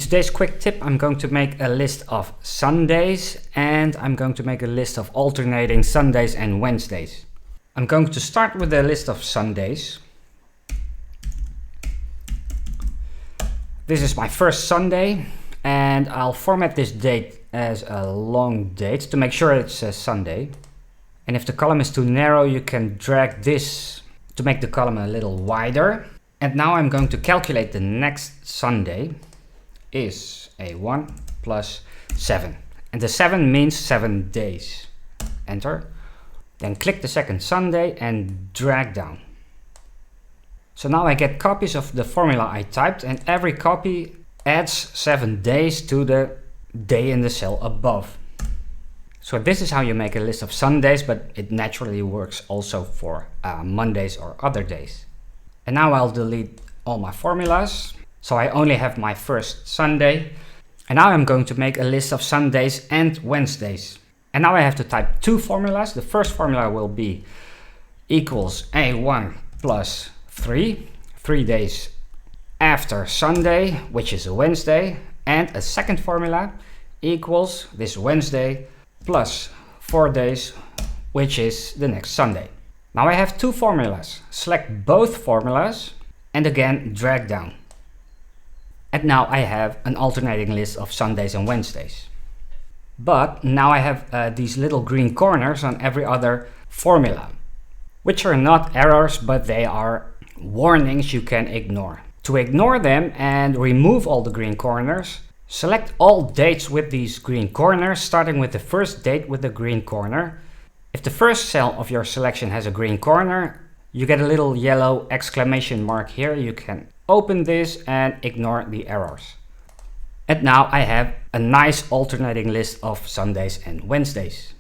today's quick tip, I'm going to make a list of Sundays and I'm going to make a list of alternating Sundays and Wednesdays. I'm going to start with a list of Sundays. This is my first Sunday and I'll format this date as a long date to make sure it's a Sunday. And if the column is too narrow, you can drag this to make the column a little wider. And now I'm going to calculate the next Sunday is a 1 plus 7. And the 7 means 7 days. Enter. Then click the second Sunday and drag down. So now I get copies of the formula I typed, and every copy adds 7 days to the day in the cell above. So this is how you make a list of Sundays, but it naturally works also for Mondays or other days. And now I'll delete all my formulas. So I only have my first Sunday. And now I'm going to make a list of Sundays and Wednesdays. And now I have to type two formulas. The first formula will be equals A1 plus 3 days after Sunday, which is a Wednesday. And a second formula equals this Wednesday plus 4 days, which is the next Sunday. Now I have two formulas. Select both formulas and again drag down. And now I have an alternating list of Sundays and Wednesdays. But now I have these little green corners on every other formula, which are not errors, but they are warnings you can ignore. To ignore them and remove all the green corners, select all dates with these green corners, starting with the first date with the green corner. If the first cell of your selection has a green corner, you get a little yellow exclamation mark here. You can open this and ignore the errors. And now I have a nice alternating list of Sundays and Wednesdays.